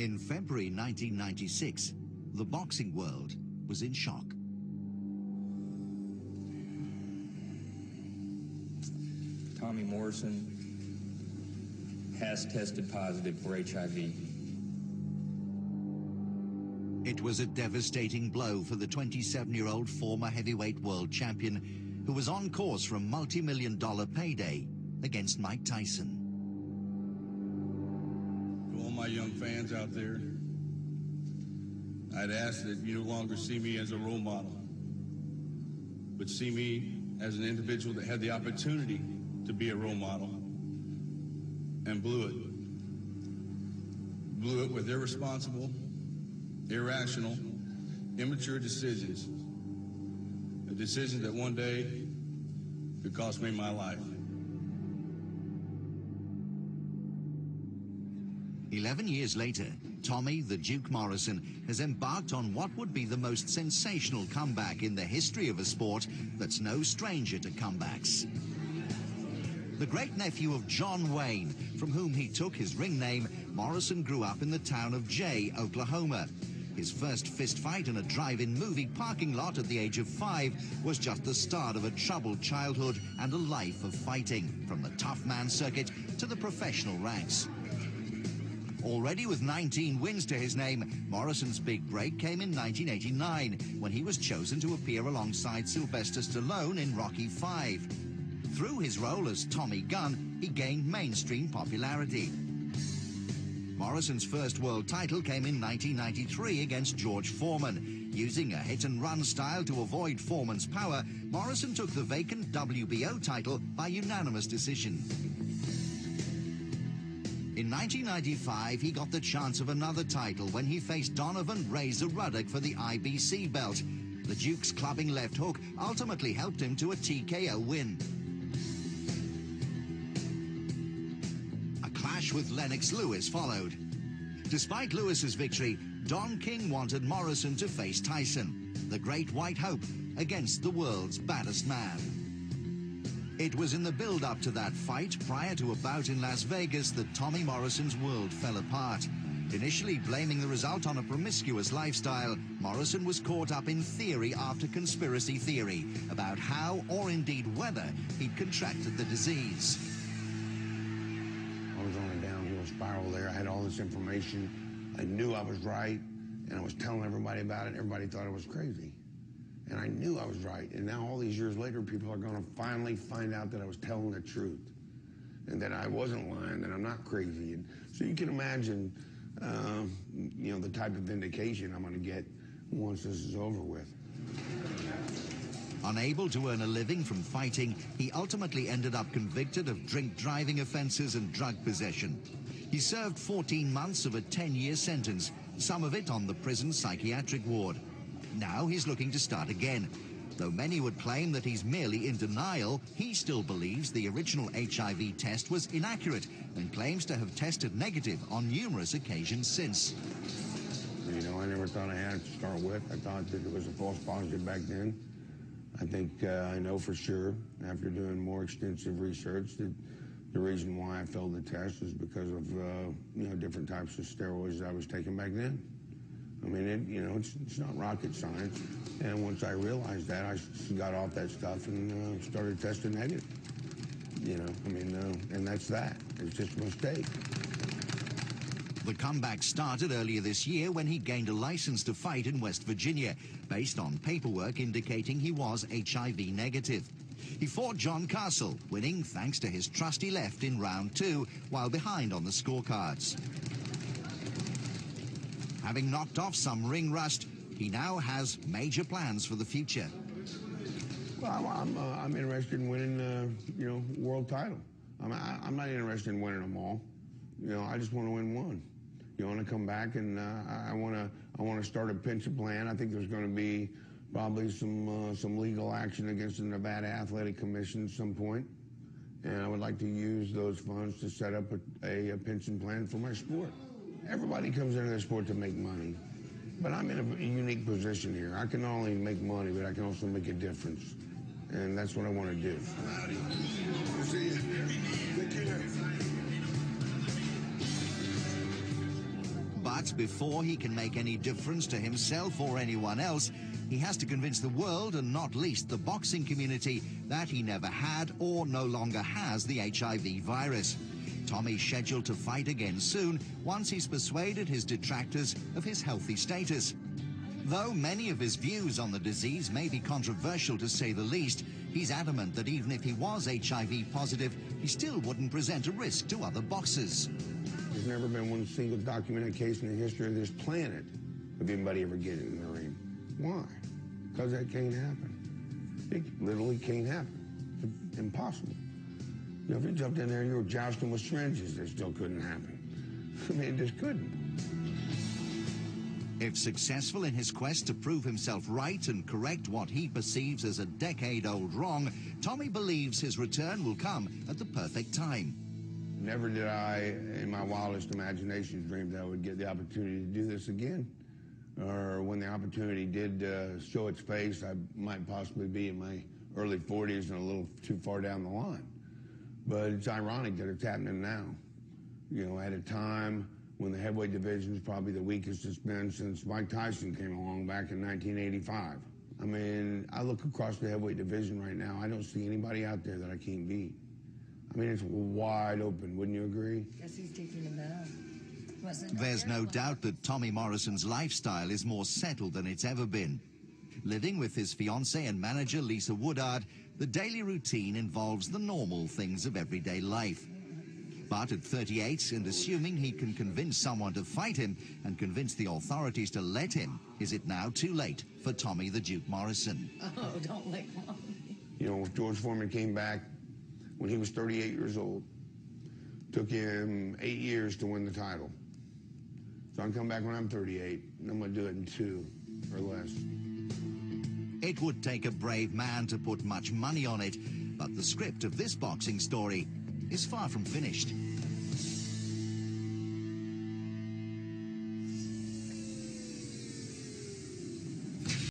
In February 1996, the boxing world was in shock. Tommy Morrison has tested positive for HIV. It was a devastating blow for the 27-year-old former heavyweight world champion who was on course for a multi-million-dollar payday against Mike Tyson. To all my young fans out there, I'd ask that you no longer see me as a role model, but see me as an individual that had the opportunity to be a role model and blew it. Blew it with irresponsible, irrational, immature decisions. A decision that one day could cost me my life. 11 years later, Tommy the Duke Morrison has embarked on what would be the most sensational comeback in the history of a sport that's no stranger to comebacks. The great-nephew of John Wayne, from whom he took his ring name, Morrison grew up in the town of Jay, Oklahoma. His first fistfight in a drive-in movie parking lot at the age of 5 was just the start of a troubled childhood and a life of fighting, from the tough man circuit to the professional ranks. Already with 19 wins to his name, Morrison's big break came in 1989, when he was chosen to appear alongside Sylvester Stallone in Rocky V. Through his role as Tommy Gunn, he gained mainstream popularity. Morrison's first world title came in 1993 against George Foreman. Using a hit-and-run style to avoid Foreman's power, Morrison took the vacant WBO title by unanimous decision. In 1995, he got the chance of another title when he faced Donovan Razor Ruddock for the IBC belt. The Duke's clubbing left hook ultimately helped him to a TKO win. A clash with Lennox Lewis followed. Despite Lewis's victory, Don King wanted Morrison to face Tyson, the great white hope, against the world's baddest man. It was in the build-up to that fight, prior to a bout in Las Vegas, that Tommy Morrison's world fell apart. Initially blaming the result on a promiscuous lifestyle, Morrison was caught up in theory after conspiracy theory about how, or indeed whether, he'd contracted the disease. I was on a downhill spiral there. I had all this information. I knew I was right, and I was telling everybody about it. Everybody thought I was crazy. And I knew I was right. And now all these years later, people are going to finally find out that I was telling the truth and that I wasn't lying, that I'm not crazy. And so you can imagine, you know, the type of vindication I'm going to get once this is over with. Unable to earn a living from fighting, he ultimately ended up convicted of drink-driving offenses and drug possession. He served 14 months of a 10-year sentence, some of it on the prison psychiatric ward. Now he's looking to start again. Though many would claim that he's merely in denial, he still believes the original HIV test was inaccurate and claims to have tested negative on numerous occasions since. You know, I never thought I had it to start with. I thought that it was a false positive back then. I think I know for sure, after doing more extensive research, that the reason why I failed the test is because of, you know, different types of steroids I was taking back then. I mean, you know, it's not rocket science. And once I realized that, I got off that stuff and started testing negative. You know, I mean, and that's that. It's just a mistake. The comeback started earlier this year when he gained a license to fight in West Virginia, based on paperwork indicating he was HIV negative. He fought John Castle, winning thanks to his trusty left in round 2, while behind on the scorecards. Having knocked off some ring rust, he now has major plans for the future. Well, I'm interested in winning, you know, world title. I'm not interested in winning them all. You know, I just want to win one. You want to come back, and I want to start a pension plan. I think there's going to be probably some legal action against the Nevada Athletic Commission at some point, and I would like to use those funds to set up a pension plan for my sport. Everybody comes into this sport to make money, but I'm in a unique position here. I can not only make money, but I can also make a difference, and that's what I want to do. See you. Take care. But before he can make any difference to himself or anyone else, he has to convince the world, and not least the boxing community, that he never had or no longer has the HIV virus. Tommy's scheduled to fight again soon, once he's persuaded his detractors of his healthy status. Though many of his views on the disease may be controversial to say the least, he's adamant that even if he was HIV positive, he still wouldn't present a risk to other boxers. There's never been one single documented case in the history of this planet of anybody ever getting in the ring. Why? Because that can't happen. It literally can't happen. It's impossible. You know, if you jumped in there and you were jousting with syringes, it still couldn't happen. I mean, it just couldn't. If successful in his quest to prove himself right and correct what he perceives as a decade-old wrong, Tommy believes his return will come at the perfect time. Never did I, in my wildest imaginations, dream that I would get the opportunity to do this again. Or when the opportunity did show its face, I might possibly be in my early 40s and a little too far down the line. But it's ironic that it's happening now. You know, at a time when the heavyweight division is probably the weakest it's been since Mike Tyson came along back in 1985. I mean, I look across the heavyweight division right now, I don't see anybody out there that I can't beat. I mean, it's wide open, wouldn't you agree? Guess he's taking him out. There's no doubt that Tommy Morrison's lifestyle is more settled than it's ever been. Living with his fiancée and manager, Lisa Woodard, the daily routine involves the normal things of everyday life. But at 38, and assuming he can convince someone to fight him and convince the authorities to let him, is it now too late for Tommy the Duke Morrison? Oh, don't let Mommy. You know, George Foreman came back when he was 38 years old. Took him 8 years to win the title. So I'm coming back when I'm 38, and I'm going to do it in 2 or less. It would take a brave man to put much money on it, but the script of this boxing story is far from finished.